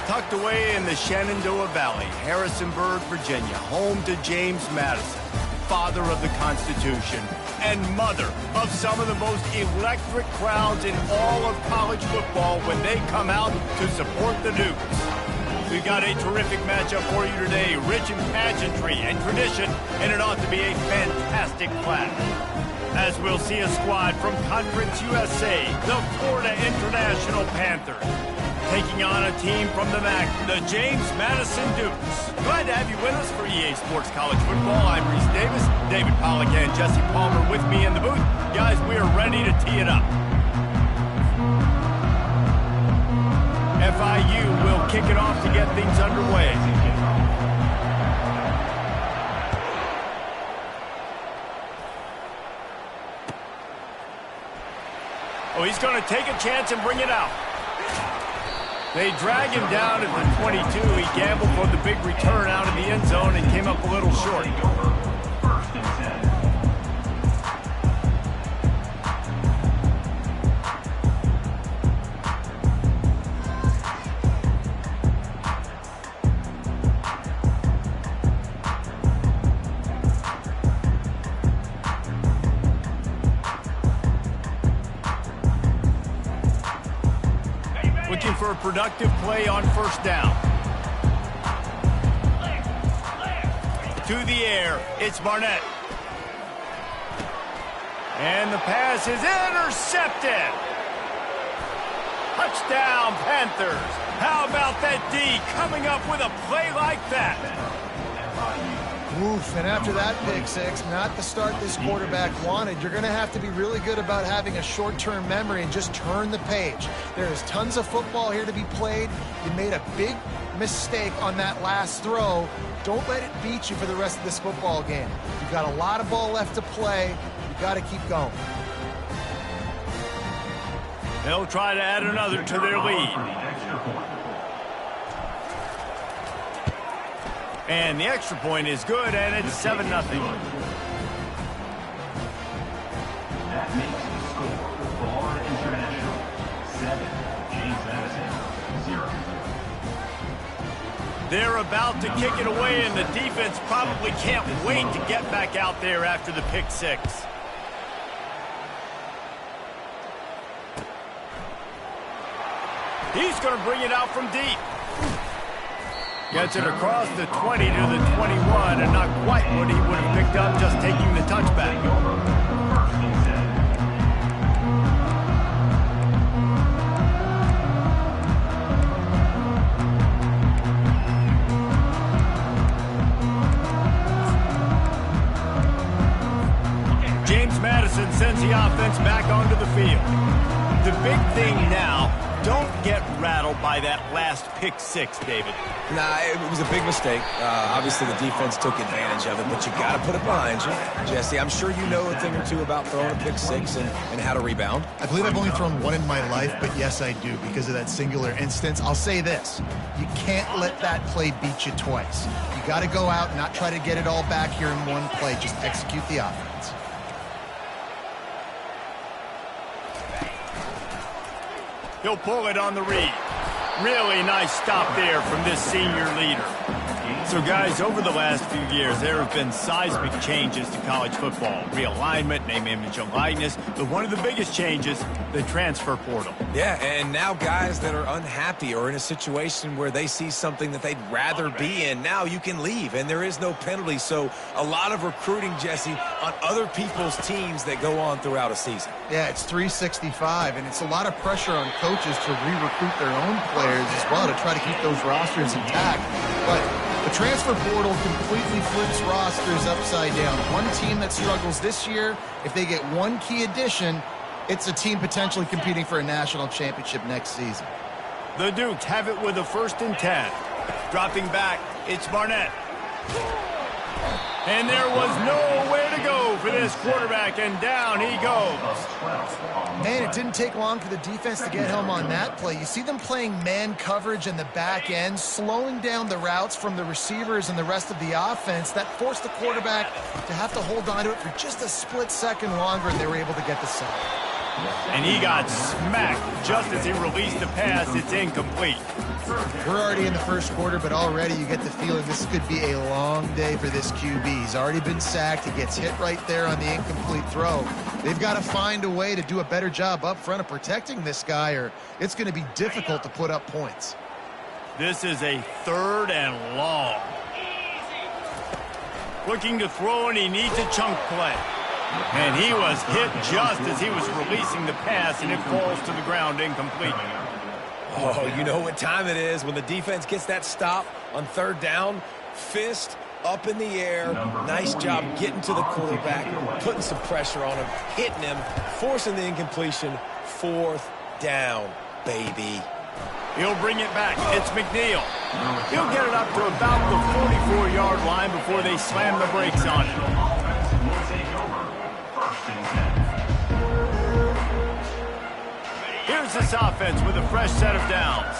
tucked away in the Shenandoah Valley, Harrisonburg, Virginia, home to James Madison, father of the Constitution, and mother of some of the most electric crowds in all of college football when they come out to support the Dukes. We've got a terrific matchup for you today, rich in pageantry and tradition, and it ought to be a fantastic clash. As we'll see a squad from Conference USA, the Florida International Panthers, taking on a team from the MAC, the James Madison Dukes. Glad to have you with us for EA Sports College Football. I'm Reese Davis, David Pollack and Jesse Palmer with me in the booth. Guys, we are ready to tee it up. FIU will kick it off to get things underway. Oh, he's going to take a chance and bring it out. They drag him down at the 22. He gambled for the big return out of the end zone and came up a little short. First and 10. Looking for a productive play on first down. To the air, it's Barnett. And the pass is intercepted. Touchdown, Panthers. How about that D coming up with a play like that? Oof, and after that pick six, not the start this quarterback wanted. You're going to have to be really good about having a short-term memory and just turn the page. There is tons of football here to be played. You made a big mistake on that last throw. Don't let it beat you for the rest of this football game. You've got a lot of ball left to play. You've got to keep going. They'll try to add another to their lead. And the extra point is good, and it's 7-0. That makes the score Florida International 7, James Madison 0. They're about to kick it away, and the defense probably can't wait to get back out there after the pick six. He's going to bring it out from deep. Gets it across the 20 to the 21, and not quite what he would have picked up just taking the touchback. James Madison sends the offense back onto the field. The big thing now, don't get rattled by that last pick six, David. Nah, it was a big mistake. Obviously, the defense took advantage of it, but you got to put it behind you. Jesse, I'm sure you know a thing or two about throwing a pick six and how to rebound. I believe I've only thrown one in my life, but yes, I do because of that singular instance. I'll say this. You can't let that play beat you twice. You got to go out and not try to get it all back here in one play. Just execute the offense. He'll pull it on the read. Really nice stop there from this senior leader. So, guys, over the last few years, there have been seismic changes to college football. Realignment, name, image, and likeness. But one of the biggest changes, the transfer portal. Yeah, and now guys that are unhappy or in a situation where they see something that they'd rather be in, now you can leave, and there is no penalty. So a lot of recruiting, Jesse, on other people's teams that go on throughout a season. Yeah, it's 365, and it's a lot of pressure on coaches to re-recruit their own players as well to try to keep those rosters intact. But the transfer portal completely flips rosters upside down. One team that struggles this year, if they get one key addition, it's a team potentially competing for a national championship next season. The Dukes have it with a 1st and 10. Dropping back, it's Barnett. And there was nowhere to go for this quarterback, and down he goes. Man, it didn't take long for the defense to get home on that play. You see them playing man coverage in the back end, slowing down the routes from the receivers and the rest of the offense. That forced the quarterback to have to hold on to it for just a split second longer, and they were able to get the sack. And he got smacked just as he released the pass. It's incomplete. We're already in the first quarter, but already you get the feeling this could be a long day for this QB. He's already been sacked. He gets hit right there on the incomplete throw. They've got to find a way to do a better job up front of protecting this guy, or it's going to be difficult to put up points. This is a 3rd and long. Looking to throw, and he needs a chunk play. And he was hit just as he was releasing the pass, and it falls to the ground incomplete. Oh, you know what time it is when the defense gets that stop on 3rd down. Fist up in the air. Nice job getting to the quarterback, putting some pressure on him, hitting him, forcing the incompletion. 4th down, baby. He'll bring it back. It's McNeil. He'll get it up to about the 44-yard line before they slam the brakes on it. Here's this offense with a fresh set of downs.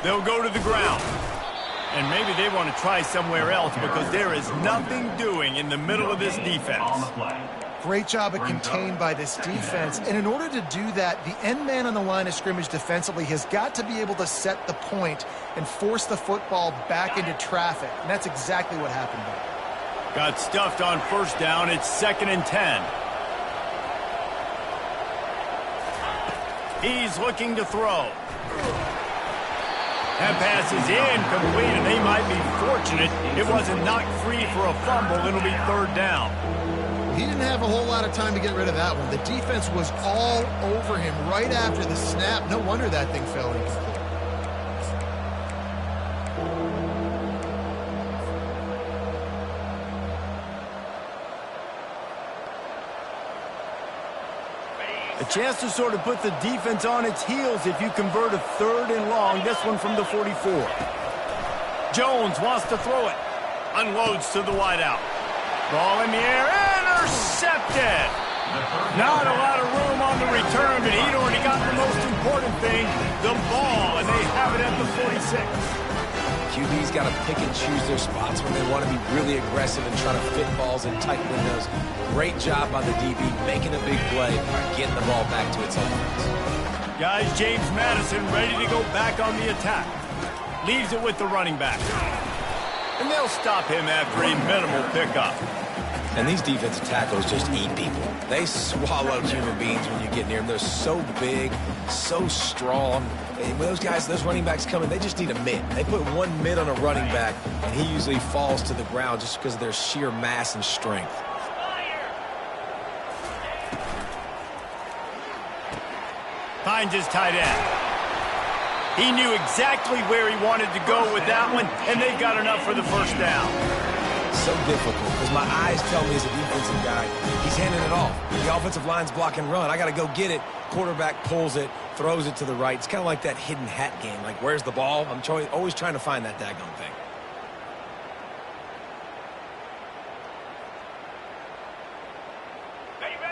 They'll go to the ground. And maybe they want to try somewhere else because there is nothing doing in the middle of this defense. Great job at contained by this defense. And in order to do that, the end man on the line of scrimmage defensively has got to be able to set the point and force the football back into traffic. And that's exactly what happened there. Got stuffed on 1st down. It's 2nd and 10. He's looking to throw. That pass is incomplete, and they might be fortunate it wasn't knocked free for a fumble. It'll be 3rd down. He didn't have a whole lot of time to get rid of that one. The defense was all over him right after the snap. No wonder that thing fell incomplete. A chance to sort of put the defense on its heels if you convert a 3rd and long. This one from the 44. Jones wants to throw it. Unloads to the wideout. Ball in the air. Intercepted. Not a lot of room on the return, but he'd already got the most important thing, the ball, and they have it at the 46. QB's got to pick and choose their spots when they want to be really aggressive and try to fit balls in tight windows. Great job by the DB making a big play, getting the ball back to its offense. Guys, James Madison ready to go back on the attack. Leaves it with the running back. And they'll stop him after a minimal pickup. And these defensive tackles just eat people. They swallow human beings when you get near them. They're so big, so strong. And when those guys, those running backs come in, they just need a mid. They put one mid on a running back, and he usually falls to the ground just because of their sheer mass and strength. Finds his tight end. He knew exactly where he wanted to go with that one, and they've got enough for the 1st down. So difficult because my eyes tell me as a defensive guy, he's handing it off. The offensive line's block and run. I got to go get it. Quarterback pulls it, throws it to the right. It's kind of like that hidden hat game. Like, where's the ball? I'm always trying to find that daggone thing.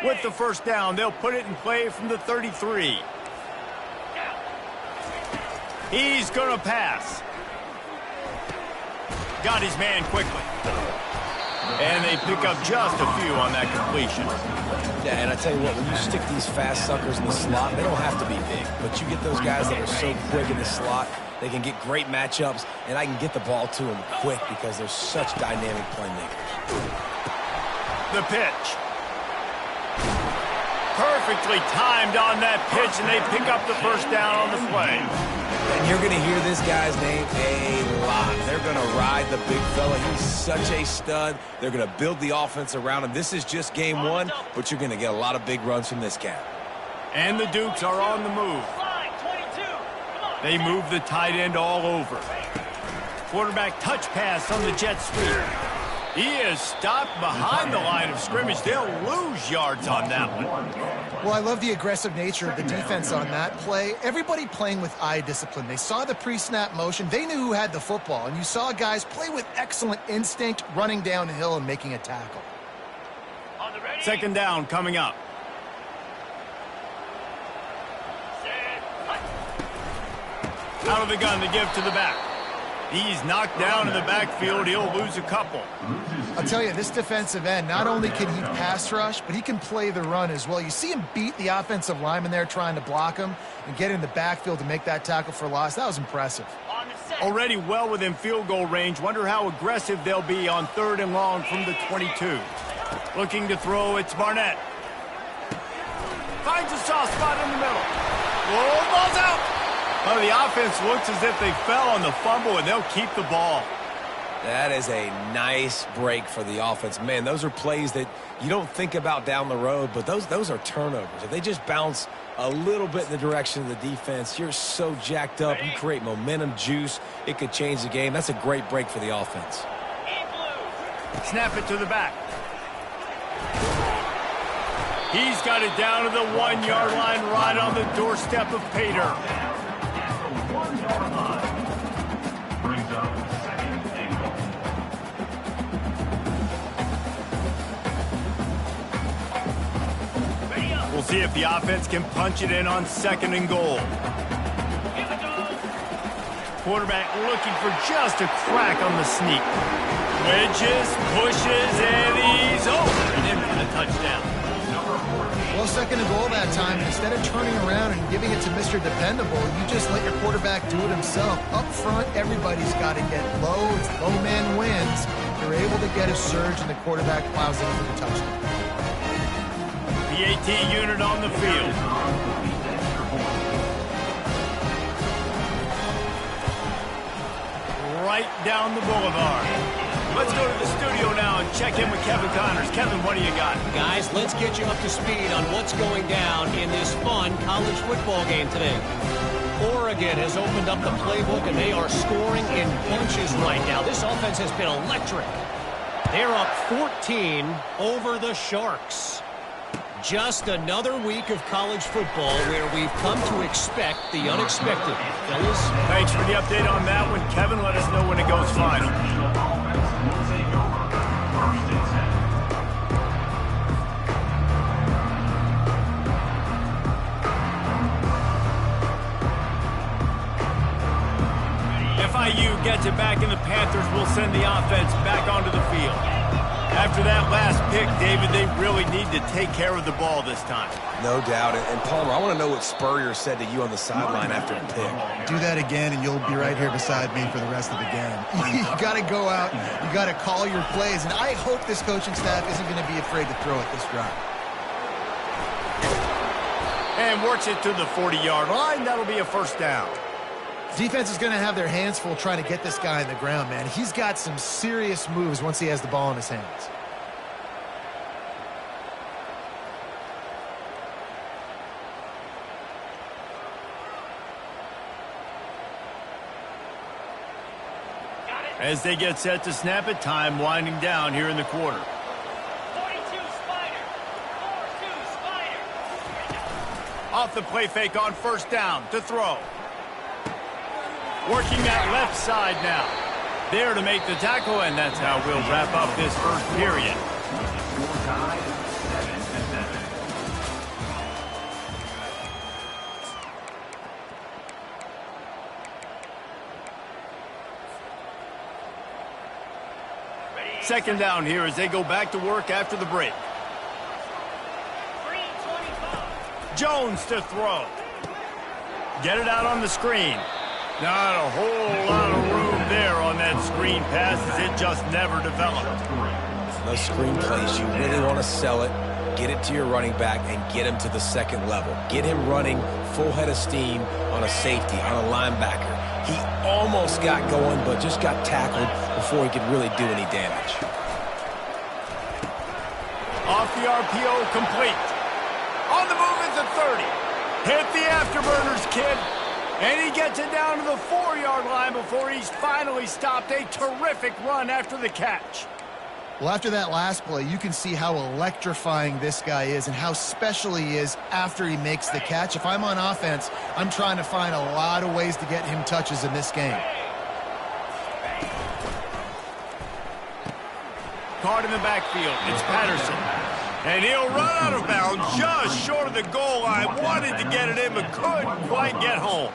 With the 1st down, they'll put it in play from the 33. He's going to pass. Got his man quickly. And they pick up just a few on that completion. Yeah, and I tell you what, when you stick these fast suckers in the slot, they don't have to be big. But you get those guys that are so quick in the slot, they can get great matchups, and I can get the ball to them quick because they're such dynamic playmakers. The pitch. Perfectly timed on that pitch, and they pick up the 1st down on the play. And you're going to hear this guy's name a lot. They're going to ride the big fella. He's such a stud. They're going to build the offense around him. This is just game 1, but you're going to get a lot of big runs from this cat. And the Dukes are on the move. They move the tight end all over. Quarterback touch pass on the jet sweep. He is stopped behind the line of scrimmage. They'll lose yards on that one. Well, I love the aggressive nature of the defense on that play. Everybody playing with eye discipline. They saw the pre-snap motion. They knew who had the football. And you saw guys play with excellent instinct, running downhill and making a tackle. 2nd down coming up. Out of the gun to give to the back. He's knocked down in the backfield. He'll lose a couple. I'll tell you, this defensive end, not only can he pass rush, but he can play the run as well. You see him beat the offensive lineman there trying to block him and get in the backfield to make that tackle for loss. That was impressive. Already well within field goal range. Wonder how aggressive they'll be on 3rd and long from the 22. Looking to throw, it's Barnett. Finds a soft spot in the middle. Oh, ball's out. Oh, the offense looks as if they fell on the fumble, and they'll keep the ball. That is a nice break for the offense. Man, those are plays that you don't think about down the road, but those are turnovers. If they just bounce a little bit in the direction of the defense, you're so jacked up. You create momentum, juice. It could change the game. That's a great break for the offense. Snap it to the back. He's got it down to the 1-yard line right on the doorstep of Pater. At the 1-yard line. Brings up 2nd and goal. We'll see if the offense can punch it in on 2nd and goal. Quarterback looking for just a crack on the sneak. Wedges, pushes, and he's over and in for the touchdown. Well, 2nd and goal that time, and instead of turning around and giving it to Mr. Dependable, you just let your quarterback do it himself. Up front, everybody's got to get low. It's low man wins. They're able to get a surge, and the quarterback plows it for the touchdown. The AT unit on the field. Right down the boulevard. Let's go to the studio now and check in with Kevin Connors. Kevin, what do you got? Guys, let's get you up to speed on what's going down in this fun college football game today. Oregon has opened up the playbook, and they are scoring in bunches right now. This offense has been electric. They're up 14 over the Sharks. Just another week of college football where we've come to expect the unexpected. Fellas? Thanks for the update on that one. Kevin, let us know when it goes final. FIU gets it back, and the Panthers will send the offense back onto the field. After that last pick, David, they really need to take care of the ball this time. No doubt. And Palmer, I want to know what Spurrier said to you on the sideline after the pick. Do that again, and you'll be right here beside me for the rest of the game. You got to go out. You got to call your plays, and I hope this coaching staff isn't going to be afraid to throw it this drive. And works it to the 40-yard line. That'll be a first down. Defense is going to have their hands full trying to get this guy on the ground, man. He's got some serious moves once he has the ball in his hands. As they get set to snap it, time winding down here in the quarter. 42 Spider. 42 Spider. Off the play fake on first down to throw. Working that left side now. There to make the tackle, and that's how we'll wrap up this first period. Score tied 7-7. Second down here as they go back to work after the break. Jones to throw. Get it out on the screen. Not a whole lot of room there on that screen pass as it just never developed. Those screen plays, you really want to sell it, get it to your running back, and get him to the second level. Get him running full head of steam on a safety, on a linebacker. He almost got going, but just got tackled before he could really do any damage. Off the RPO, complete. On the move at the 30. Hit the afterburners, kid. And he gets it down to the 4-yard line before he's finally stopped. A terrific run after the catch. Well, after that last play, you can see how electrifying this guy is and how special he is after he makes the catch. If I'm on offense, I'm trying to find a lot of ways to get him touches in this game. Caught in the backfield. It's Patterson. And he'll run out of bounds just short of the goal line. Wanted to get it in, but couldn't quite get home.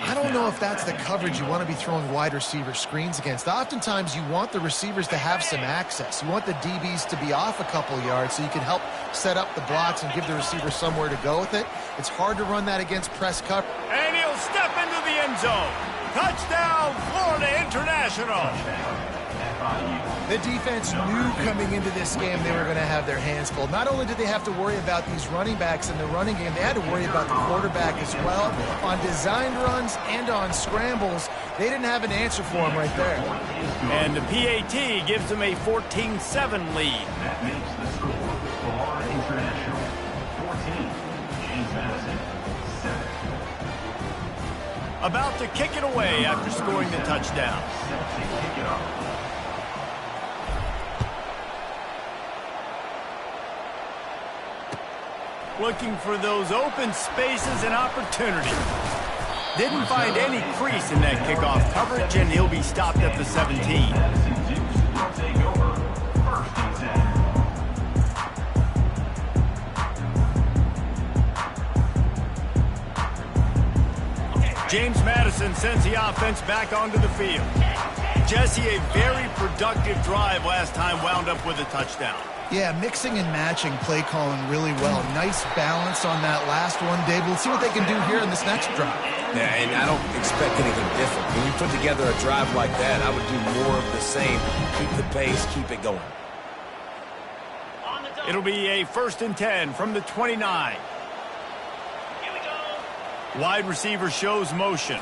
I don't know if that's the coverage you want to be throwing wide receiver screens against. Oftentimes, you want the receivers to have some access. You want the DBs to be off a couple yards so you can help set up the blocks and give the receiver somewhere to go with it. It's hard to run that against press cover. And he'll step into the end zone. Touchdown, Florida International. The defense knew coming into this game they were going to have their hands full. Not only did they have to worry about these running backs in the running game, they had to worry about the quarterback as well. On designed runs and on scrambles, they didn't have an answer for him right there. And the PAT gives them a 14-7 lead. That makes the score Florida International 14, James Madison 7. About to kick it away after scoring the touchdown. Set to kick it off. Looking for those open spaces and opportunities. Didn't find any crease in that kickoff coverage, and he'll be stopped at the 17. Madison Dukes will take over. First and 10. James Madison sends the offense back onto the field. Jesse, a very productive drive last time, wound up with a touchdown. Yeah, mixing and matching play calling really well. Nice balance on that last one, Dave. We'll see what they can do here in this next drive. Yeah, and I don't expect anything different. When you put together a drive like that, I would do more of the same. Keep the pace, keep it going. It'll be a 1st and 10 from the 29. Here we go. Wide receiver shows motion.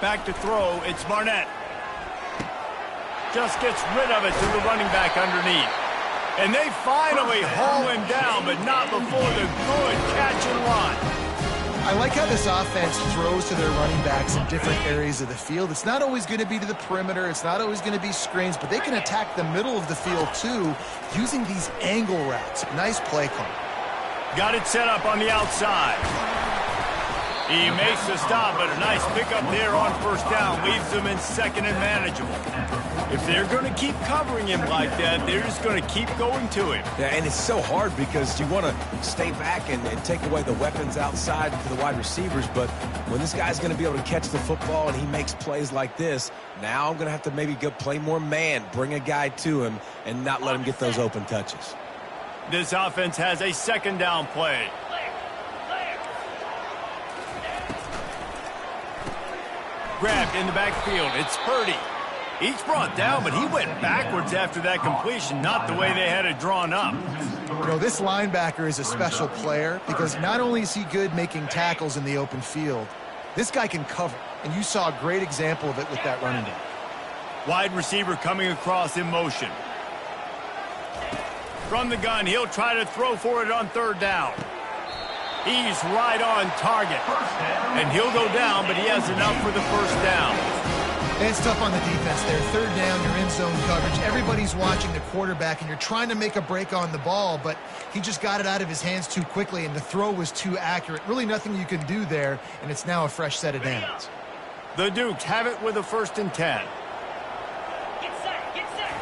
Back to throw, it's Barnett. Just gets rid of it to the running back underneath. And they finally haul him down, but not before the good catch and run. I like how this offense throws to their running backs in different areas of the field. It's not always going to be to the perimeter. It's not always going to be screens, but they can attack the middle of the field, too, using these angle routes. Nice play call. Got it set up on the outside. He makes the stop, but a nice pickup there on 1st down. Leaves them in 2nd and manageable. If they're going to keep covering him like that, they're just going to keep going to him. Yeah, and it's so hard because you want to stay back and take away the weapons outside for the wide receivers, but when this guy's going to be able to catch the football and he makes plays like this, now I'm going to have to maybe go play more man, bring a guy to him, and not let him get those open touches. This offense has a 2nd down play. Grabbed in the backfield. It's Purdy. He's brought down, but he went backwards after that completion, not the way they had it drawn up. You know, this linebacker is a special player because not only is he good making tackles in the open field, this guy can cover, and you saw a great example of it with that running back. Wide receiver coming across in motion. From the gun, he'll try to throw for it on 3rd down. He's right on target. And he'll go down, but he has enough for the 1st down. And it's tough on the defense there. 3rd down, you're in zone coverage. Everybody's watching the quarterback, and you're trying to make a break on the ball, but he just got it out of his hands too quickly, and the throw was too accurate. Really nothing you can do there, and it's now a fresh set of downs. The Dukes have it with a 1st and 10. Get set, get set.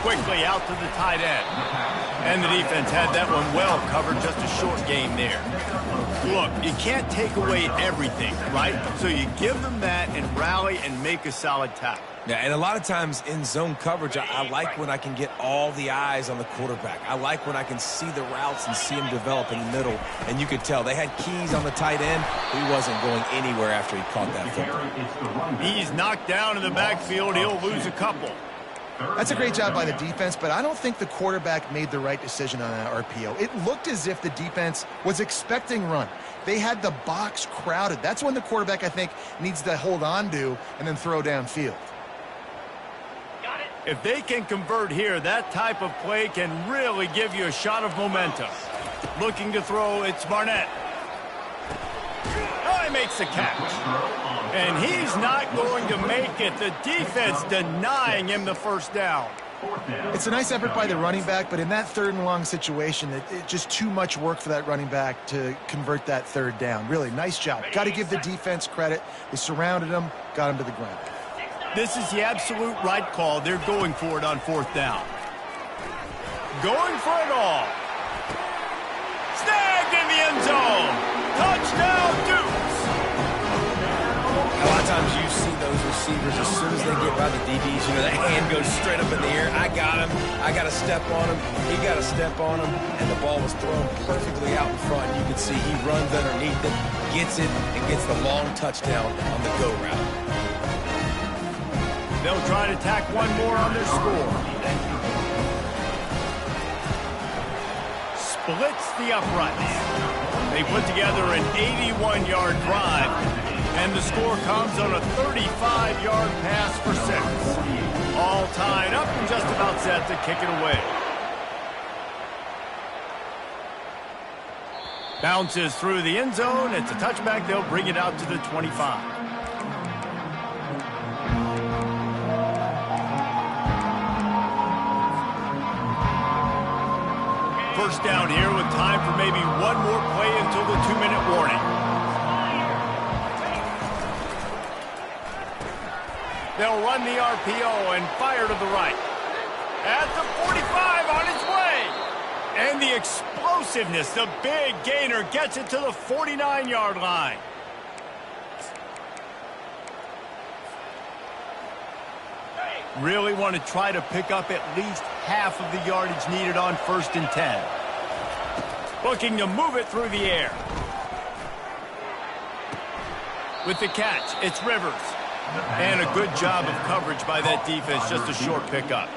Quickly out to the tight end. And the defense had that one well covered, just a short game there. Look, you can't take away everything, right? So you give them that and rally and make a solid tackle. Yeah, and a lot of times in zone coverage, I like when I can get all the eyes on the quarterback. I like when I can see the routes and see him develop in the middle. And you could tell they had keys on the tight end. He wasn't going anywhere after he caught that football. He's knocked down in the backfield. He'll lose a couple. That's a great job by the defense, but I don't think the quarterback made the right decision on that RPO. It looked as if the defense was expecting run. They had the box crowded. That's when the quarterback, I think, needs to hold on to and then throw downfield. Got it. If they can convert here, that type of play can really give you a shot of momentum. Looking to throw, it's Barnett. Oh, he makes the catch. And he's not going to make it. The defense denying him the 1st down. It's a nice effort by the running back, but in that 3rd and long situation, it's just too much work for that running back to convert that 3rd down. Really, nice job. Got to give the defense credit. They surrounded him, got him to the ground. This is the absolute right call. They're going for it on 4th down. Going for it all. Snagged in the end zone. Touchdown, Dukes. receivers, as soon as they get by the DBs, you know, that hand goes straight up in the air. I got him. I got to step on him. He got to step on him. And the ball was thrown perfectly out in front. You can see he runs underneath it, gets it, and gets the long touchdown on the go route. They'll try to tack one more on their score. Splits the uprights. They put together an 81-yard drive, and the score comes on a 35-yard pass for 6. All tied up and just about set to kick it away. Bounces through the end zone. It's a touchback. They'll bring it out to the 25. First down here with time for maybe one more play until the 2-minute warning. They'll run the RPO and fire to the right. At the 45 on its way. And the explosiveness, the big gainer gets it to the 49-yard line. Really want to try to pick up at least half of the yardage needed on 1st and 10. Looking to move it through the air. With the catch, it's Rivers. And a good job of coverage by that defense, just a short pickup.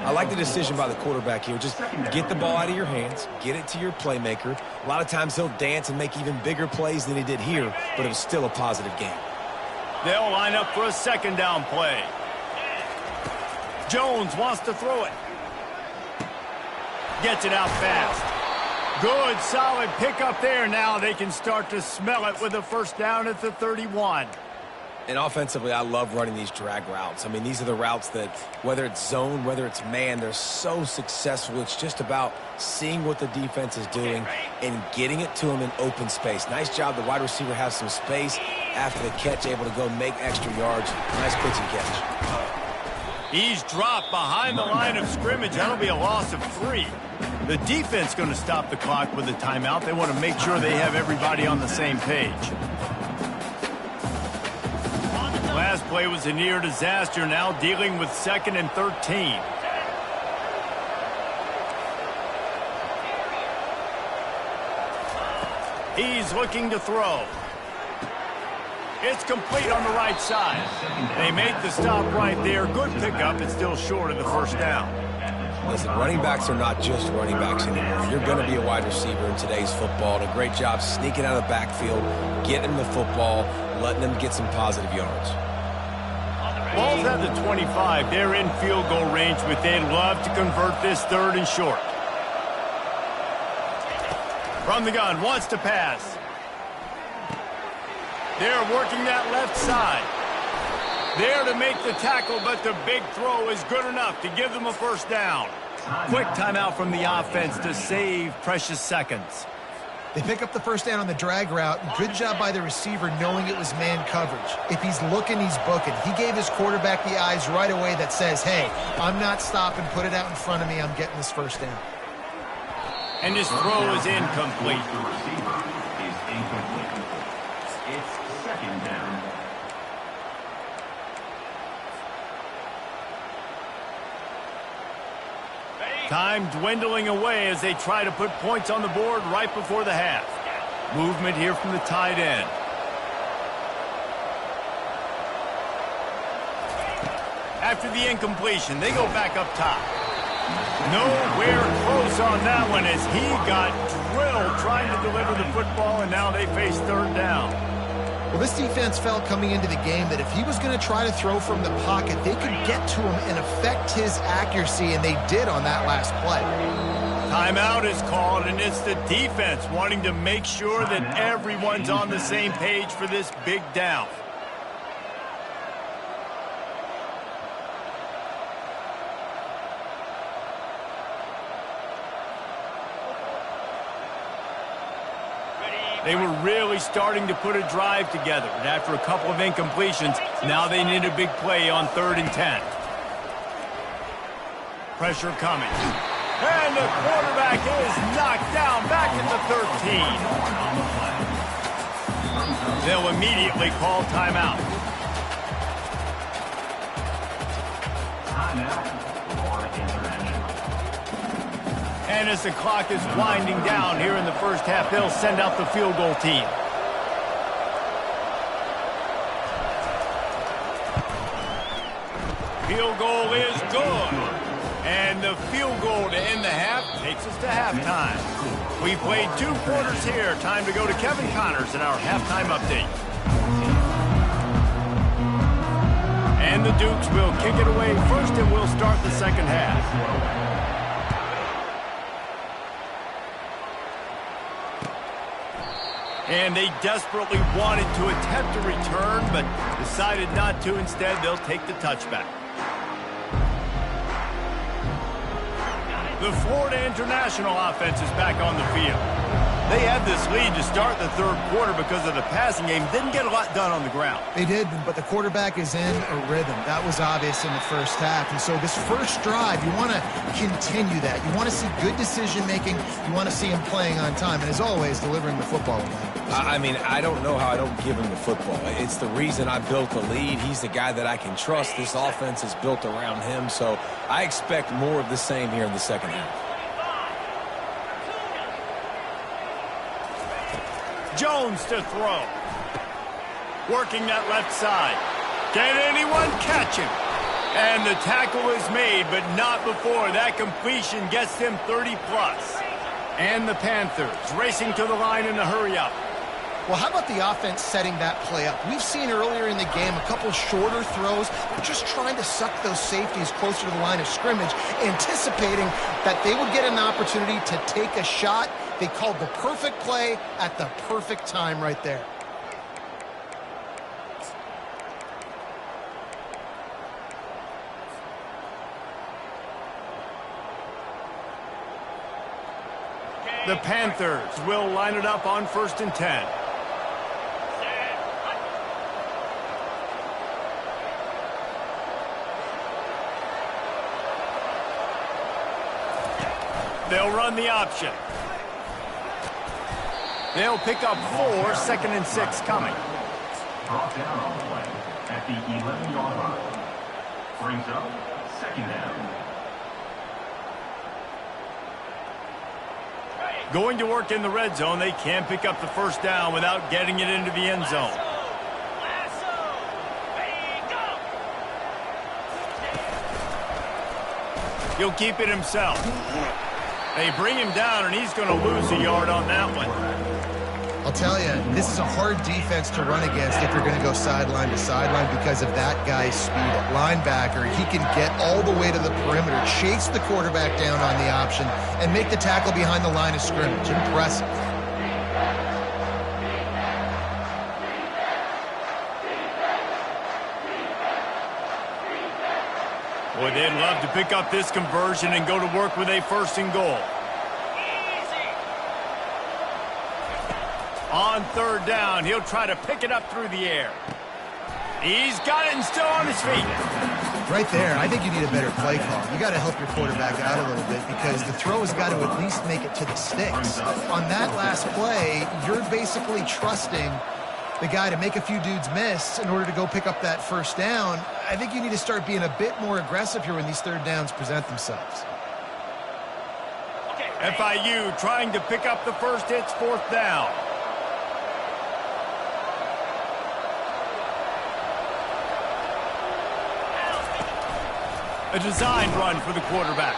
I like the decision by the quarterback here. Just get the ball out of your hands, get it to your playmaker. A lot of times he'll dance and make even bigger plays than he did here, but it was still a positive game. They'll line up for a 2nd down play. Jones wants to throw it. Gets it out fast. Good, solid pickup there. Now they can start to smell it with a 1st down at the 31. And offensively, I love running these drag routes. I mean, these are the routes that, whether it's zone, whether it's man, they're so successful. It's just about seeing what the defense is doing and getting it to them in open space. Nice job. The wide receiver has some space after the catch, able to go make extra yards. Nice pitch and catch. He's dropped behind the line of scrimmage. That'll be a loss of 3. The defense going to stop the clock with a timeout. They want to make sure they have everybody on the same page. Last play was a near disaster. Now dealing with 2nd and 13. He's looking to throw. It's complete on the right side. They make the stop right there. Good pickup. It's still short of the 1st down. Listen, running backs are not just running backs anymore. You're going to be a wide receiver in today's football. And a great job sneaking out of the backfield, getting the football, letting them get some positive yards. Ball's at the 25. They're in field goal range, but they'd love to convert this 3rd and short. From the gun, wants to pass. They're working that left side. There to make the tackle, but the big throw is good enough to give them a 1st down. Quick timeout from the offense to save precious seconds. They pick up the 1st down on the drag route. Good job by the receiver knowing it was man coverage. If he's looking, he's booking. He gave his quarterback the eyes right away that says, hey, I'm not stopping. Put it out in front of me. I'm getting this 1st down. And his throw is incomplete. The receiver is incomplete. It's 2nd down. Time dwindling away as they try to put points on the board right before the half. Movement here from the tight end. After the incompletion, they go back up top. Nowhere close on that one as he got drilled trying to deliver the football, and now they face 3rd down. Well, this defense felt coming into the game that if he was going to try to throw from the pocket, they could get to him and affect his accuracy, and they did on that last play. Timeout is called, and it's the defense wanting to make sure that everyone's on the same page for this big down. They were really starting to put a drive together, and after a couple of incompletions, now they need a big play on 3rd and 10. Pressure coming. And the quarterback is knocked down back at the 13. They'll immediately call timeout. timeout, Florida International. And as the clock is winding down here in the first half, they'll send out the field goal team. Field goal is good. And the field goal to end the half takes us to halftime. We've played 2 quarters here. Time to go to Kevin Connors in our halftime update. And the Dukes will kick it away first, and we'll start the second half. And they desperately wanted to attempt a return, but decided not to. Instead, they'll take the touchback. The Florida International offense is back on the field. They had this lead to start the third quarter because of the passing game. Didn't get a lot done on the ground. They did, but the quarterback is in a rhythm. That was obvious in the first half. And so this first drive, you want to continue that. You want to see good decision-making. You want to see him playing on time. And as always, delivering the football. I mean, I don't know how I don't give him the football. It's the reason I built the lead. He's the guy that I can trust. This offense is built around him. So I expect more of the same here in the second half. Jones to throw. Working that left side. Can anyone catch him? And the tackle is made, but not before. That completion gets them 30-plus. And the Panthers racing to the line in a hurry-up. Well, how about the offense setting that play up? We've seen earlier in the game a couple shorter throws. They're just trying to suck those safeties closer to the line of scrimmage, anticipating that they would get an opportunity to take a shot. They called the perfect play at the perfect time right there. The Panthers will line it up on 1st and 10. They'll run the option. They'll pick up 4, 2nd and 6 coming. Brought down on the play at the 11-yard line. Brings up 2nd down. Going to work in the red zone. They can't pick up the first down without getting it into the end zone. He'll keep it himself. They bring him down, and he's going to lose a yard on that one. I'll tell you, this is a hard defense to run against if you're going to go sideline to sideline because of that guy's speed. At linebacker, he can get all the way to the perimeter, chase the quarterback down on the option, and make the tackle behind the line of scrimmage. Impressive. Boy, they'd love to pick up this conversion and go to work with a 1st and goal. On 3rd down, he'll try to pick it up through the air. He's got it and still on his feet. Right there, I think you need a better play call. You got to help your quarterback out a little bit because the throw has got to at least make it to the sticks. On that last play, you're basically trusting the guy to make a few dudes miss in order to go pick up that 1st down. I think you need to start being a bit more aggressive here when these 3rd downs present themselves. FIU trying to pick up the first. It's 4th down. A designed run for the quarterback.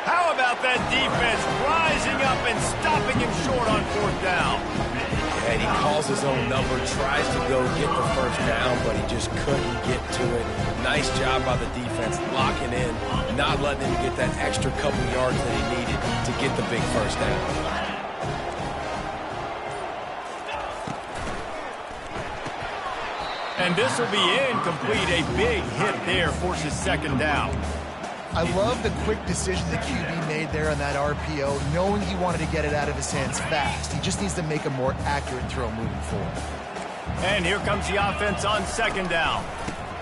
How about that defense rising up and stopping him short on 4th down? And he calls his own number, tries to go get the first down, but he just couldn't get to it. Nice job by the defense, locking in, not letting him get that extra couple yards that he needed to get the big first down. And this will be incomplete. A big hit there forces 2nd down. I love the quick decision the QB made there on that RPO, knowing he wanted to get it out of his hands fast. He just needs to make a more accurate throw moving forward. And here comes the offense on 2nd down.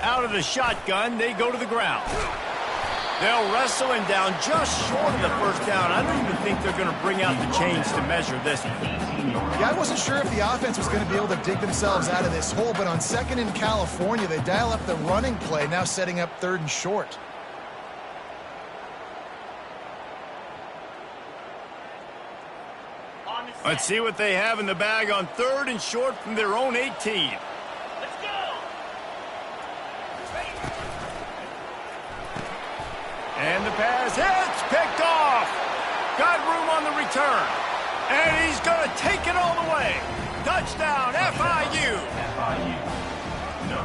Out of the shotgun, they go to the ground. They'll wrestle him down just short of the 1st down. I don't even think they're going to bring out the chains to measure this one. Yeah, I wasn't sure if the offense was going to be able to dig themselves out of this hole, but on 2nd in California, they dial up the running play, now setting up 3rd and short. Let's see what they have in the bag on 3rd and short from their own 18. Let's go. And the pass hits, picked off. Got room on the return. And he's going to take it all the way. Touchdown, FIU.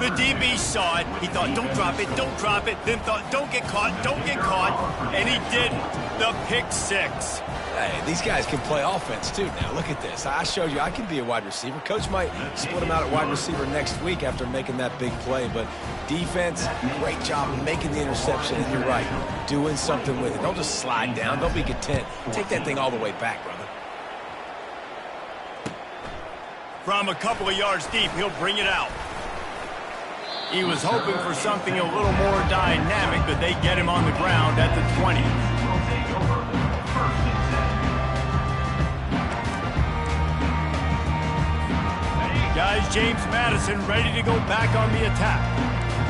The DB saw it. He thought, don't drop it, don't drop it. Then thought, don't get caught, don't get caught. And he didn't. The pick 6. Hey, these guys can play offense, too. Now, look at this. I showed you I can be a wide receiver. Coach might split him out at wide receiver next week after making that big play. But defense, great job of making the interception. And you're right, doing something with it. Don't just slide down. Don't be content. Take that thing all the way back, brother. From a couple of yards deep, he'll bring it out. He was hoping for something a little more dynamic, but they get him on the ground at the 20. Guys, James Madison ready to go back on the attack.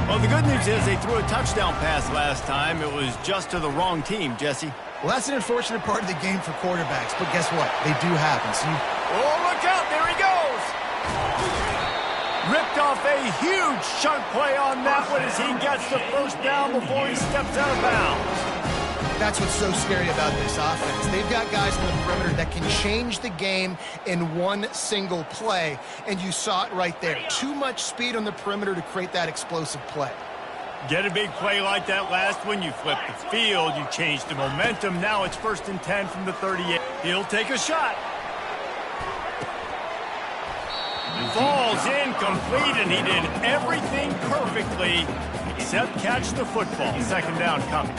Well, the good news is they threw a touchdown pass last time. It was just to the wrong team, Jesse. Well, that's an unfortunate part of the game for quarterbacks, but guess what? They do happen. So oh, look out. There he goes. Ripped off a huge chunk play on that one as he gets the first down before he steps out of bounds. That's what's so scary about this offense. They've got guys on the perimeter that can change the game in one single play, and you saw it right there. Too much speed on the perimeter to create that explosive play. Get a big play like that last one, you flip the field, you change the momentum. Now it's 1st and 10 from the 38. He'll take a shot. Falls incomplete, and he did everything perfectly except catch the football. 2nd down coming.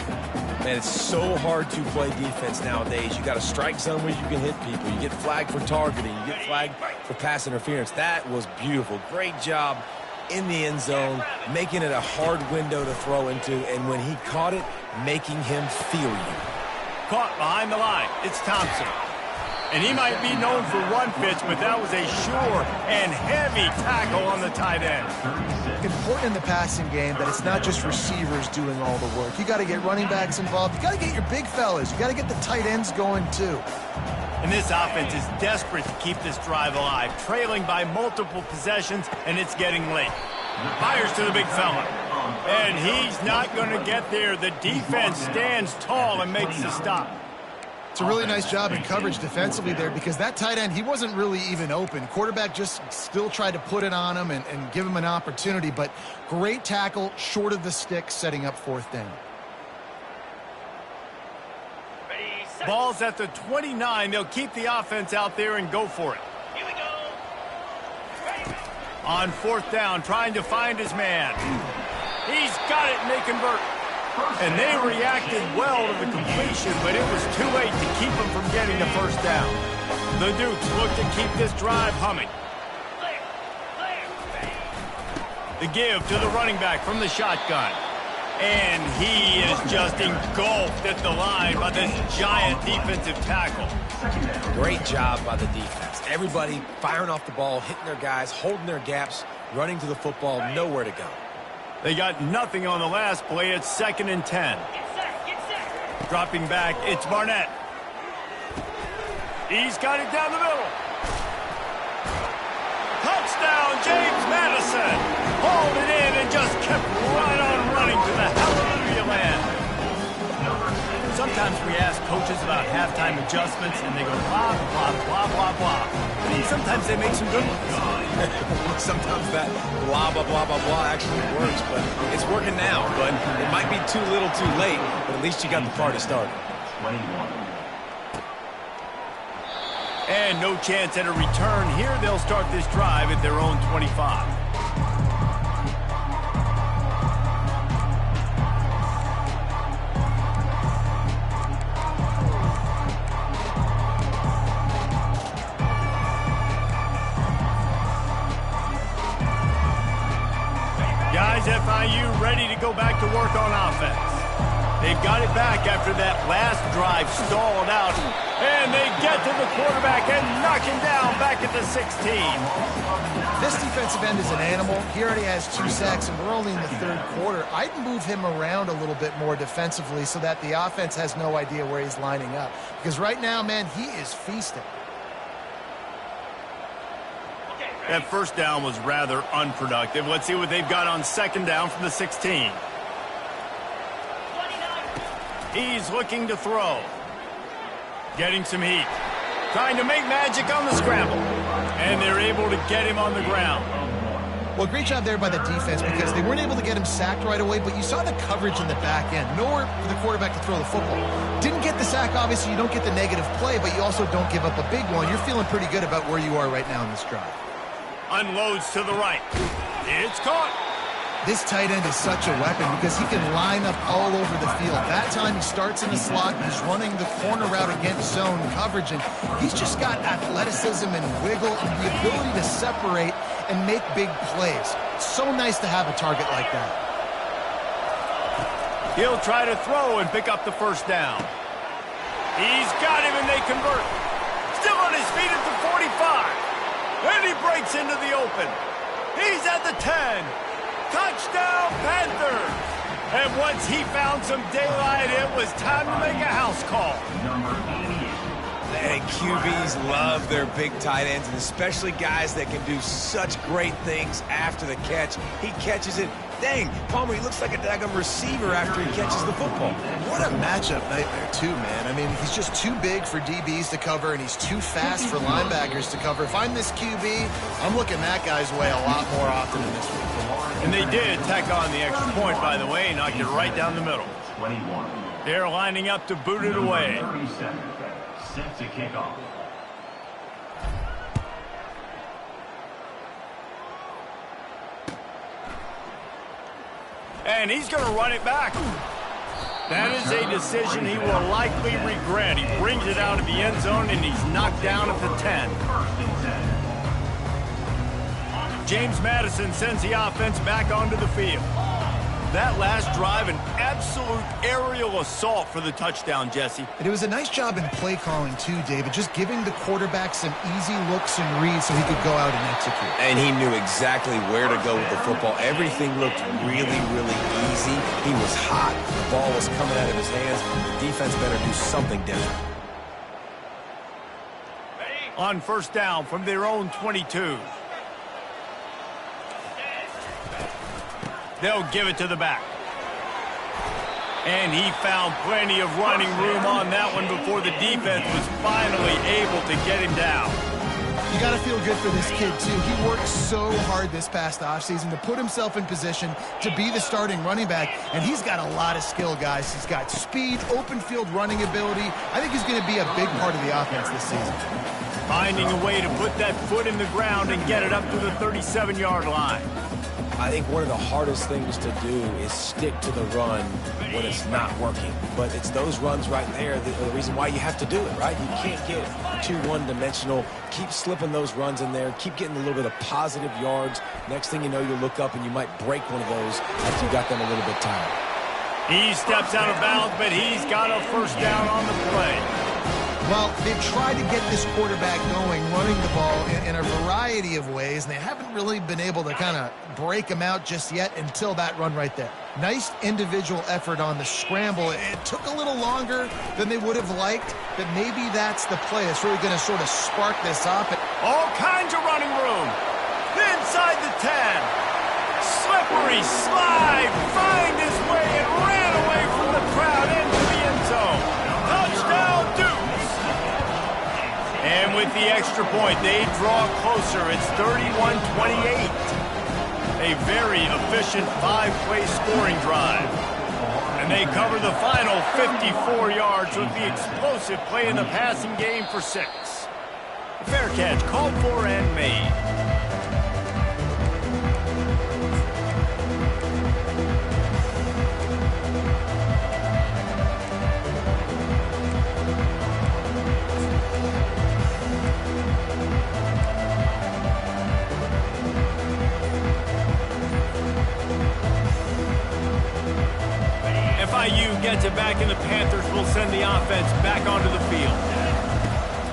Man, it's so hard to play defense nowadays. You got a strike zone where you can hit people. You get flagged for targeting. You get flagged for pass interference. That was beautiful. Great job in the end zone, making it a hard window to throw into, and when he caught it, making him feel you. Caught behind the line. It's Thompson. And he might be known for one pitch, but that was a sure and heavy tackle on the tight end. Important in the passing game that it's not just receivers doing all the work. You got to get running backs involved. You got to get your big fellas. You got to get the tight ends going too. And this offense is desperate to keep this drive alive, trailing by multiple possessions, and it's getting late. Fires to the big fella. And he's not going to get there. The defense stands tall and makes the stop. It's a really nice job in coverage defensively there because that tight end, he wasn't really even open. Quarterback just still tried to put it on him and give him an opportunity, but great tackle, short of the stick, setting up 4th down. Ball's at the 29. They'll keep the offense out there and go for it. Here we go. On 4th down, trying to find his man. He's got it, and they convert. And they reacted well to the completion, but it was too late to keep them from getting the 1st down. The Dukes look to keep this drive humming. The give to the running back from the shotgun. And he is just engulfed at the line by this giant defensive tackle. Great job by the defense. Everybody firing off the ball, hitting their guys, holding their gaps, running to the football, nowhere to go. They got nothing on the last play. It's 2nd and 10. Get set. Dropping back, it's Barnett. He's got it down the middle. Touchdown, James Madison. Hauled it in and just kept right on running to the hallelujah land. Sometimes we ask coaches about halftime adjustments, and they go blah, blah, blah, blah, blah. And sometimes they make some good ones. Sometimes that blah, blah, blah, blah, blah actually works, but it's working now. But it might be too little too late, but at least you got the party started. 21. And no chance at a return here. They'll start this drive at their own 25. Guys, FIU ready to go back to work on offense. They've got it back after that last drive stalled out. And they get to the quarterback and knock him down back at the 16. This defensive end is an animal. He already has 2 sacks, and we're only in the 3rd quarter. I'd move him around a little bit more defensively so that the offense has no idea where he's lining up. Because right now, man, he is feasting. That first down was rather unproductive. Let's see what they've got on second down from the 16. He's looking to throw. Getting some heat. Trying to make magic on the scramble. And they're able to get him on the ground. Well, great job there by the defense because they weren't able to get him sacked right away, but you saw the coverage in the back end. Nowhere for the quarterback to throw the football. Didn't get the sack, obviously. You don't get the negative play, but you also don't give up a big one. You're feeling pretty good about where you are right now in this drive. Unloads to the right. It's caught. This tight end is such a weapon because he can line up all over the field. That time he starts in the slot. He's running the corner route against zone coverage, and he's just got athleticism and wiggle and the ability to separate and make big plays. It's so nice to have a target like that. He'll try to throw and pick up the first down. He's got him, and they convert. Still on his feet at the 45. And he breaks into the open. He's at the 10. Touchdown, Panthers! And once he found some daylight, it was time to make a house call. Number 88. And QBs love their big tight ends, and especially guys that can do such great things after the catch. He catches it. Dang, Palmer, he looks like a daggum receiver after he catches the football. What a matchup nightmare, too, man. I mean, he's just too big for DBs to cover, and he's too fast for linebackers to cover. If I'm this QB, I'm looking that guy's way a lot more often in this one. And they did tack on the extra point, by the way, knocked it right down the middle. 21. They're lining up to boot it away. 37. Set to kick off. And he's going to run it back. That is a decision he will likely regret. He brings it out of the end zone, and he's knocked down at the 10. James Madison sends the offense back onto the field. That last drive, an absolute aerial assault for the touchdown, Jesse. And it was a nice job in play calling, too, David, just giving the quarterback some easy looks and reads so he could go out and execute. And he knew exactly where to go with the football. Everything looked really, really easy. He was hot. The ball was coming out of his hands. The defense better do something different. On first down from their own 22. They'll give it to the back. And he found plenty of running room on that one before the defense was finally able to get him down. You got to feel good for this kid, too. He worked so hard this past offseason to put himself in position to be the starting running back, and he's got a lot of skill, guys. He's got speed, open field running ability. I think he's going to be a big part of the offense this season. Finding a way to put that foot in the ground and get it up to the 37-yard line. I think one of the hardest things to do is stick to the run when it's not working. But it's those runs right there that are the reason why you have to do it, right? You can't get too one-dimensional. Keep slipping those runs in there. Keep getting a little bit of positive yards. Next thing you know, you'll look up and you might break one of those after you got them a little bit tired. He steps out of bounds, but he's got a first down on the play. Well, they've tried to get this quarterback going, running the ball in a variety of ways, and they haven't really been able to kind of break him out just yet until that run right there. Nice individual effort on the scramble. It took a little longer than they would have liked, but maybe that's the play. It's really going to sort of spark this up. All kinds of running room. Inside the 10. Slippery slide. Find his way and ran away from the crowd into the end zone. Touchdown, Duke. And with the extra point, they draw closer. It's 31-28. A very efficient five-play scoring drive. And they cover the final 54 yards with the explosive play in the passing game for 6. Fair catch called for and made. FIU gets it back, and the Panthers will send the offense back onto the field.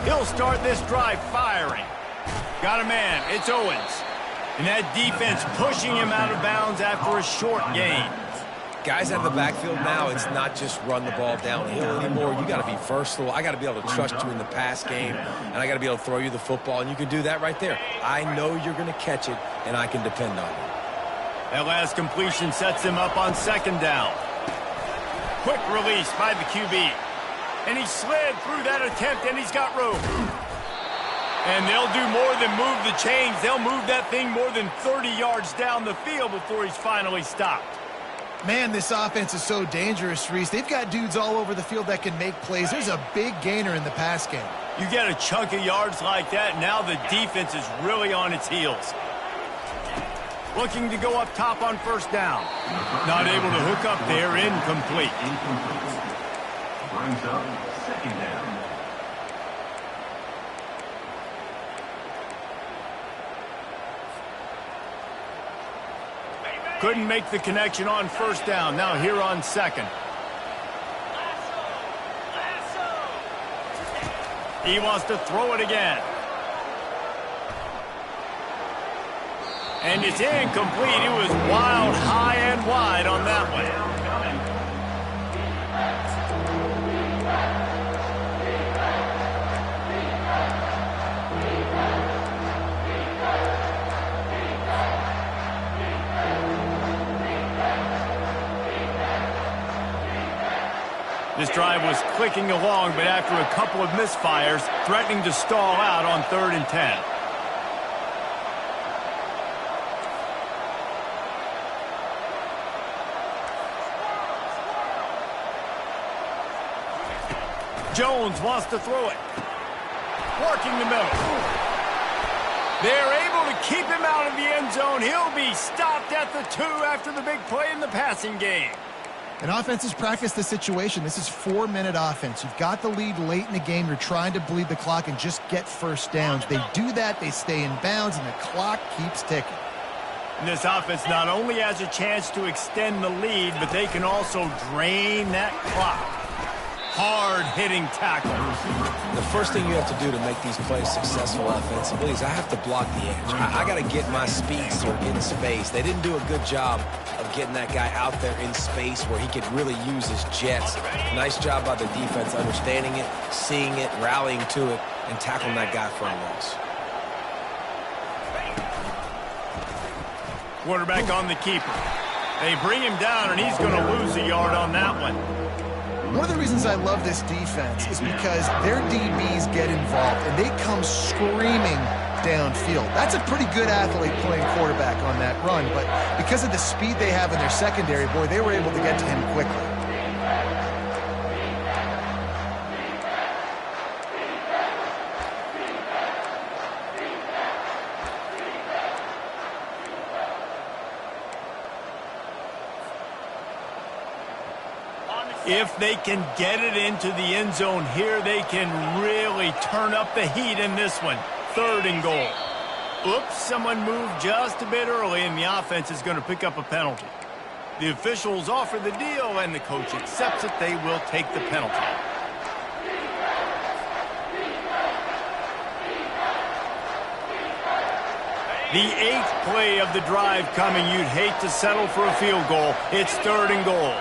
He'll start this drive firing. Got a man. It's Owens. And that defense pushing him out of bounds after a short gain. Guys out of the backfield now, it's not just run the ball downhill anymore. You got to be versatile. I got to be able to trust you in the pass game, and I got to be able to throw you the football, and you can do that right there. I know you're going to catch it, and I can depend on you. That last completion sets him up on second down. Quick release by the QB. And he slid through that attempt, and he's got room. And they'll do more than move the chains. They'll move that thing more than 30 yards down the field before he's finally stopped. Man, this offense is so dangerous, Reese. They've got dudes all over the field that can make plays. There's a big gainer in the pass game. You get a chunk of yards like that, now the defense is really on its heels. Looking to go up top on first down. Not able to hook up there, incomplete. Brings up second down. Couldn't make the connection on first down. Now here on second. He wants to throw it again. And it's incomplete. It was wild, high and wide on that one. This drive was clicking along, but after a couple of misfires, threatening to stall out on 3rd and 10. Jones wants to throw it. Working the middle. They're able to keep him out of the end zone. He'll be stopped at the 2 after the big play in the passing game. And offenses practice the situation. This is 4-minute offense. You've got the lead late in the game. You're trying to bleed the clock and just get first downs. They do that, they stay in bounds, and the clock keeps ticking. And this offense not only has a chance to extend the lead, but they can also drain that clock. Hard-hitting tackle. The first thing you have to do to make these plays successful offensively is I have to block the edge. I got to get my speed so I get in space. They didn't do a good job of getting that guy out there in space where he could really use his jets. Nice job by the defense understanding it, seeing it, rallying to it, and tackling that guy for a loss. Quarterback on the keeper. They bring him down, and he's going to lose a yard on that one. One of the reasons I love this defense is because their DBs get involved, and they come screaming downfield. That's a pretty good athlete playing quarterback on that run, but because of the speed they have in their secondary, boy, they were able to get to him quickly. If they can get it into the end zone here, they can really turn up the heat in this one. 3rd and goal. Oops, someone moved just a bit early, and the offense is going to pick up a penalty. The officials offer the deal, and the coach accepts it. They will take the penalty. The 8th play of the drive coming. You'd hate to settle for a field goal. It's 3rd and goal.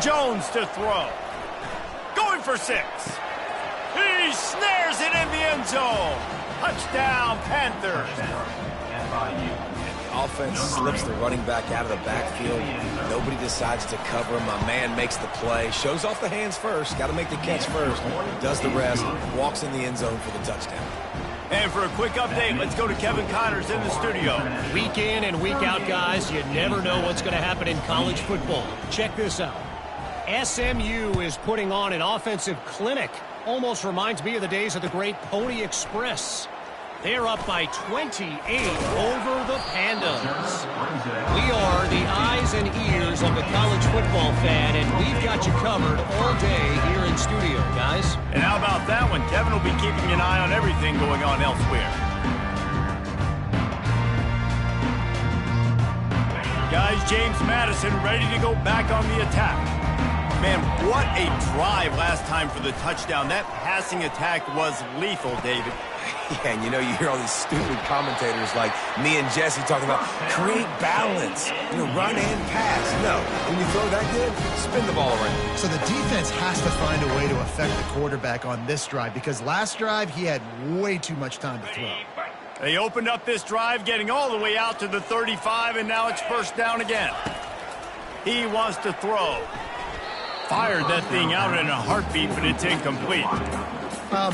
Jones to throw. Going for 6. He snares it in the end zone. Touchdown, Panthers. The offense slips the running back out of the backfield. Nobody decides to cover him. My man makes the play. Shows off the hands first. Got to make the catch first. Does the rest. Walks in the end zone for the touchdown. And for a quick update, let's go to Kevin Connors in the studio. Week in and week out, guys, you never know what's going to happen in college football. Check this out. SMU is putting on an offensive clinic. Almost reminds me of the days of the great Pony Express. They're up by 28 over the Pandas. We are the eyes and ears of the college football fan, and we've got you covered all day here in studio, guys. And how about that one? Kevin will be keeping an eye on everything going on elsewhere. Guys, James Madison ready to go back on the attack. Man, what a drive last time for the touchdown. That passing attack was lethal, David. Yeah, and you hear all these stupid commentators like me and Jesse talking about create balance, run and pass. No, when you throw that good, spin the ball around. So the defense has to find a way to affect the quarterback on this drive because last drive he had way too much time to throw. They opened up this drive, getting all the way out to the 35, and now it's first down again. He wants to throw. Fired that thing out in a heartbeat, but it's incomplete.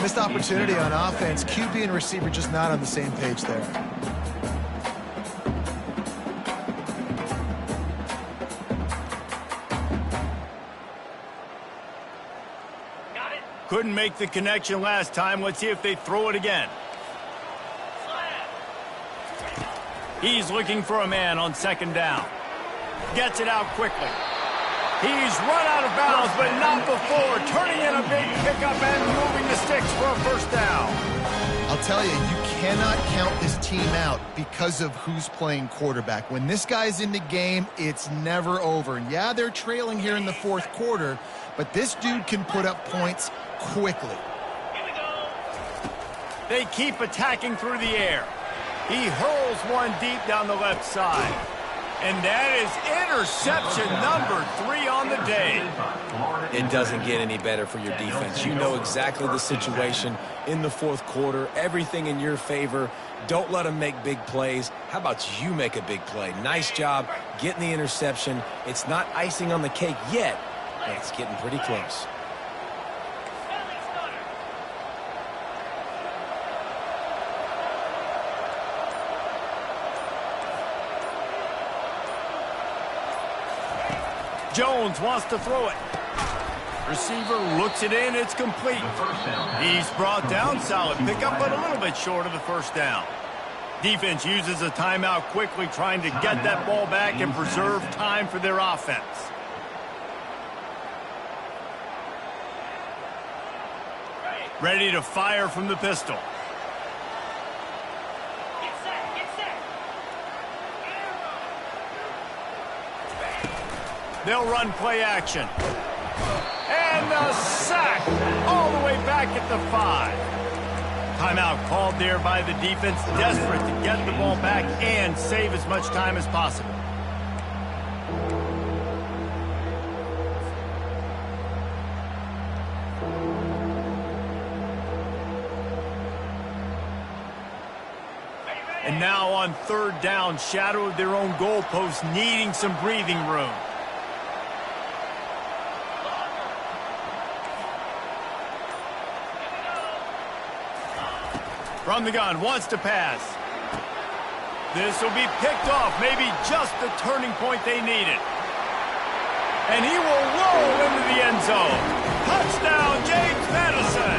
Missed opportunity on offense. QB and receiver just not on the same page there. Got it. Couldn't make the connection last time. Let's see if they throw it again. He's looking for a man on second down. Gets it out quickly. He's run out of bounds, but not before. Turning in a big pickup and moving the sticks for a first down. I'll tell you cannot count this team out because of who's playing quarterback. When this guy's in the game, it's never over. And yeah, they're trailing here in the fourth quarter, but this dude can put up points quickly. Here we go. They keep attacking through the air. He hurls one deep down the left side. And that is interception number 3 on the day. It doesn't get any better for your defense. You know exactly the situation in the fourth quarter. Everything in your favor. Don't let them make big plays. How about you make a big play? Nice job getting the interception. It's not icing on the cake yet, but it's getting pretty close. Jones wants to throw it. Receiver looks it in. It's complete. He's brought down. Solid pickup, but a little bit short of the first down. Defense uses a timeout quickly, trying to get that ball back and preserve time for their offense. Ready to fire from the pistol. Get set. Get set. They'll run play action. And the sack all the way back at the 5. Timeout called there by the defense, desperate to get the ball back and save as much time as possible. And now on third down, shadow of their own goalpost, needing some breathing room. From the gun, wants to pass. This will be picked off, maybe just the turning point they needed. And he will roll into the end zone. Touchdown, James Madison.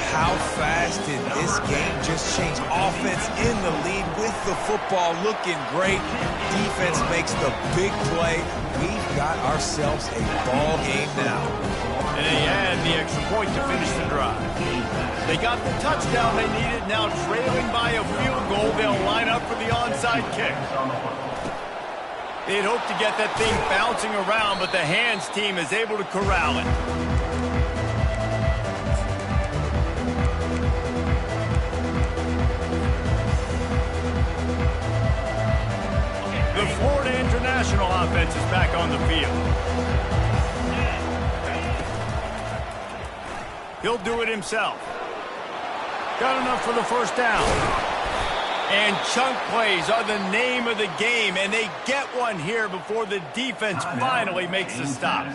How fast did this game just change? Offense in the lead with the football, looking great. Defense makes the big play. We've got ourselves a ball game now. And they had the extra point to finish the drive. They got the touchdown they needed. Now trailing by a field goal, they'll line up for the onside kick. They'd hoped to get that thing bouncing around, but the hands team is able to corral it. The Florida International offense is back on the field. He'll do it himself. Got enough for the first down. And chunk plays are the name of the game, and they get one here before the defense finally makes the stop.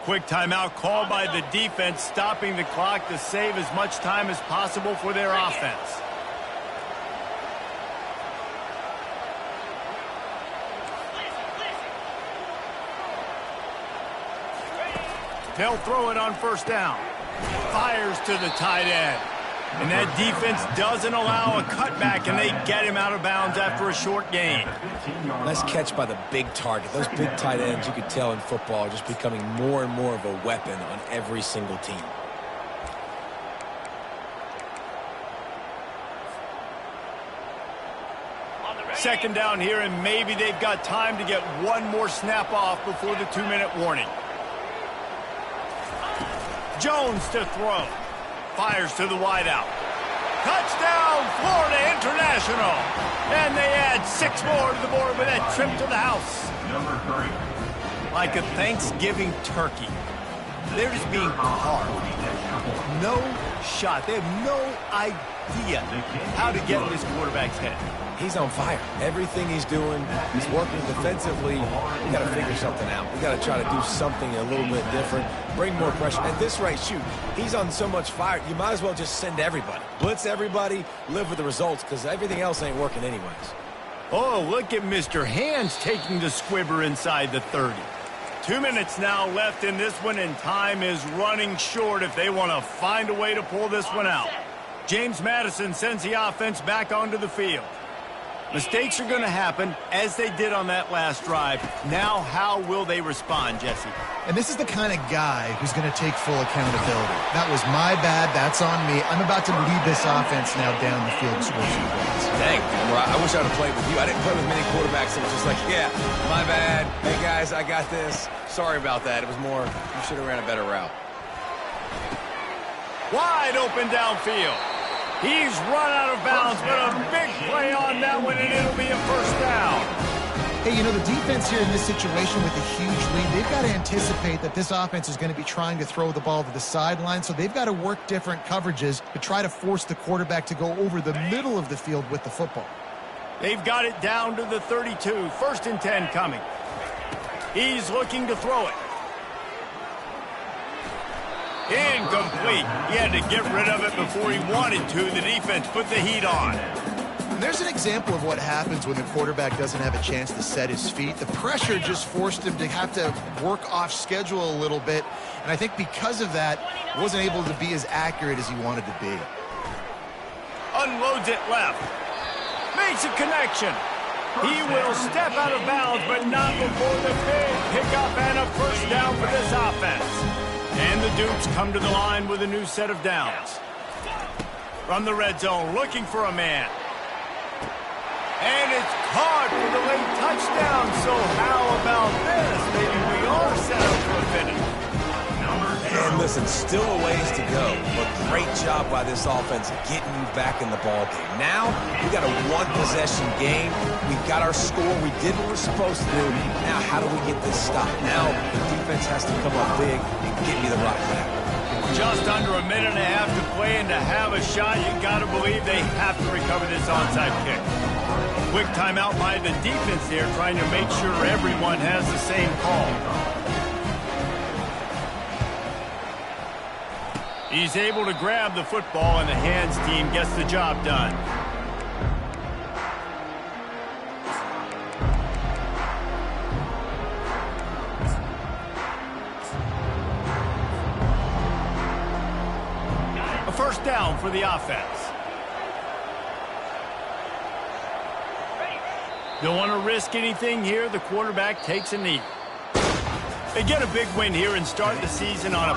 Quick timeout called by the defense, stopping the clock to save as much time as possible for their offense. They'll throw it on first down. Fires to the tight end. And that defense doesn't allow a cutback, and they get him out of bounds after a short gain. Nice catch by the big target. Those big tight ends, you could tell in football, are just becoming more and more of a weapon on every single team. Second down here, and maybe they've got time to get one more snap off before the 2-minute warning. Jones to throw. fires to the wideout. Touchdown, Florida International. And they add 6 more to the board with that trip to the house. Number 3. Like a Thanksgiving turkey. They're just being carved. No shot. They have no idea how to get in this quarterback's head. He's on fire. Everything he's doing, he's working defensively. We got to figure something out. We got to try to do something a little bit different, bring more pressure. At this rate, shoot, he's on so much fire, you might as well just send everybody. Blitz everybody, live with the results, because everything else ain't working anyways. Oh, look at Mr. Hands taking the squibber inside the 30. 2 minutes now left in this one, and time is running short if they want to find a way to pull this one out. James Madison sends the offense back onto the field. Mistakes are going to happen, as they did on that last drive. Now, how will they respond, Jesse? And this is the kind of guy who's going to take full accountability. That was my bad. That's on me. I'm about to lead this offense now down the field and score some points. Dang, I wish I would have played with you. I didn't play with many quarterbacks that was just like, yeah, my bad. Hey, guys, I got this. Sorry about that. It was more, you should have ran a better route. Wide open downfield. He's run out of bounds, but a big play on that one, and it'll be a first down. Hey, you know, the defense here in this situation with a huge lead, they've got to anticipate that this offense is going to be trying to throw the ball to the sideline, so they've got to work different coverages to try to force the quarterback to go over the middle of the field with the football. They've got it down to the 32. 1st and 10 coming. He's looking to throw it. Incomplete. He had to get rid of it before he wanted to. The defense put the heat on. And there's an example of what happens when the quarterback doesn't have a chance to set his feet. The pressure just forced him to have to work off schedule a little bit. And I think because of that, wasn't able to be as accurate as he wanted to be. Unloads it left. Makes a connection. He will step out of bounds, but not before the big pickup and a first down for this offense. And the Dukes come to the line with a new set of downs. From the red zone, looking for a man. And it's caught for the late touchdown. So how about this? Maybe we are set up for a finish. And listen, still a ways to go, but great job by this offense getting you back in the ball game. Now, we got a one-possession game. We got our score. We did what we're supposed to do. Now, how do we get this stopped? Now, the defense has to come up big and get me the rock back. Just under a minute and a half to play, and to have a shot, you got to believe they have to recover this onside kick. Quick timeout by the defense there, trying to make sure everyone has the same call. He's able to grab the football, and the Hands team gets the job done. A first down for the offense. Don't want to risk anything here. The quarterback takes a knee. They get a big win here and start the season on a